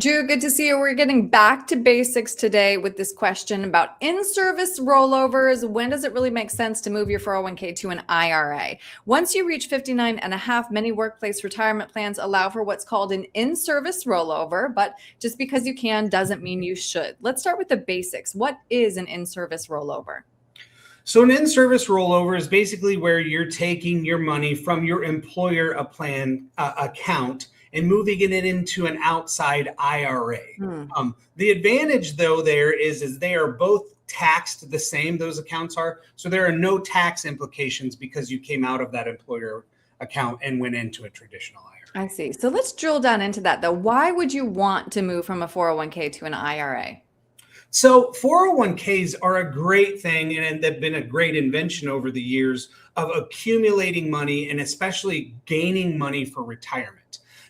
Drew, good to see you. We're getting back to basics today with this question about in-service rollovers. When does it really make sense to move your 401k to an IRA? Once you reach 59 and a half, many workplace retirement plans allow for what's called an in-service rollover, but just because you can doesn't mean you should. Let's start with the basics. What is an in-service rollover? So an in-service rollover is basically where you're taking your money from your employer account and moving it into an outside IRA. The advantage, though, there is they are both taxed the same, those accounts are. So there are no tax implications because you came out of that employer account and went into a traditional IRA. I see. So let's drill down into that, though. Why would you want to move from a 401k to an IRA? So 401ks are a great thing, and they've been a great invention over the years of accumulating money and especially gaining money for retirement.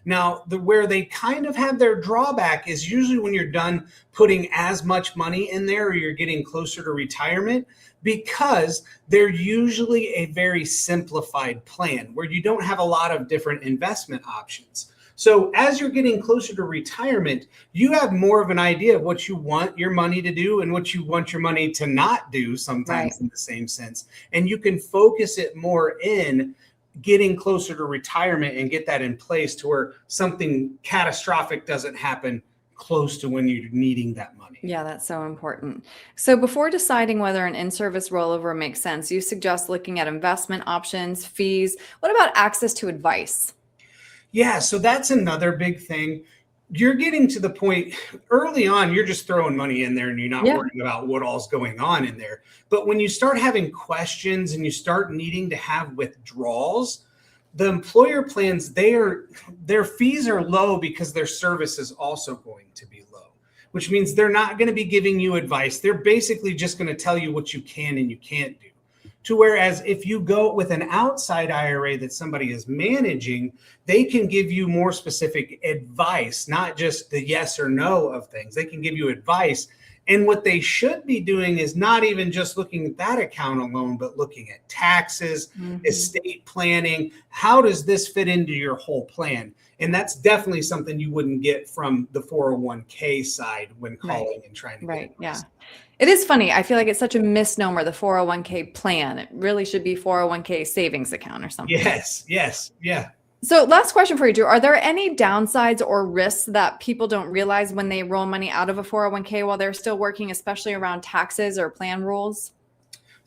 Now, where they kind of have their drawback is usually when you're done putting as much money in there or you're getting closer to retirement, because they're usually a very simplified plan where you don't have a lot of different investment options. So as you're getting closer to retirement, you have more of an idea of what you want your money to do and what you want your money to not do sometimes in the same sense. And you can focus it more in getting closer to retirement and get that in place to where something catastrophic doesn't happen close to when you're needing that money. Yeah, that's so important. So before deciding whether an in-service rollover makes sense, you suggest looking at investment options, fees. What about access to advice? Yeah, so that's another big thing. You're getting to the point early on, you're just throwing money in there and you're not worrying about what all's going on in there. But when you start having questions and you start needing to have withdrawals, the employer plans, their fees are low because their service is also going to be low, which means they're not going to be giving you advice. They're basically just going to tell you what you can and you can't do. To whereas if you go with an outside IRA that somebody is managing, they can give you more specific advice, not just the yes or no of things. They can give you advice. And what they should be doing is not even just looking at that account alone, but looking at taxes, estate planning. How does this fit into your whole plan? And that's definitely something you wouldn't get from the 401k side when calling and trying to get advice. Yeah. It is funny. I feel like it's such a misnomer, the 401k plan. It really should be 401k savings account or something. Yes. Yeah. So last question for you, Drew. Are there any downsides or risks that people don't realize when they roll money out of a 401k while they're still working, especially around taxes or plan rules?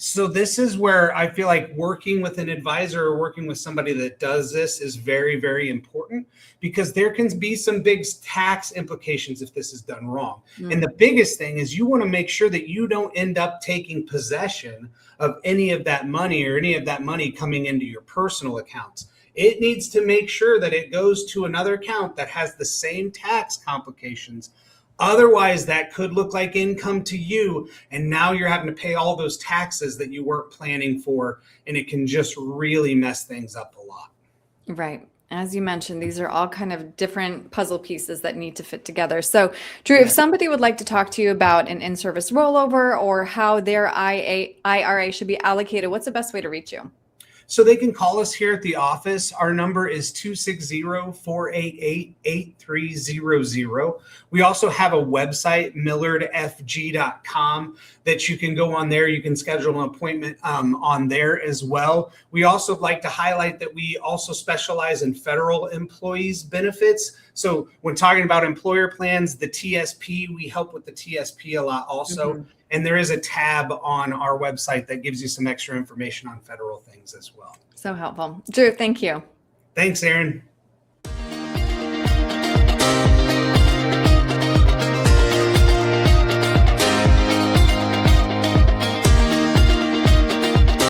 So this is where I feel like working with an advisor or working with somebody that does this is very, very important because there can be some big tax implications if this is done wrong. And the biggest thing is you want to make sure that you don't end up taking possession of any of that money or any of that money coming into your personal accounts. It needs to make sure that it goes to another account that has the same tax complications. Otherwise, that could look like income to you, and now you're having to pay all those taxes that you weren't planning for, and it can just really mess things up a lot. Right. As you mentioned, these are all kind of different puzzle pieces that need to fit together. So, Drew, if somebody would like to talk to you about an in-service rollover or how their IRA should be allocated, what's the best way to reach you? So they can call us here at the office. Our number is 260-488-8300. We also have a website, millardfg.com, that you can go on there. You can schedule an appointment on there as well. We also like to highlight that we also specialize in federal employees benefits. So when talking about employer plans, the TSP, we help with the TSP a lot also. And there is a tab on our website that gives you some extra information on federal things as well. So helpful. Drew, thank you. Thanks, Erin.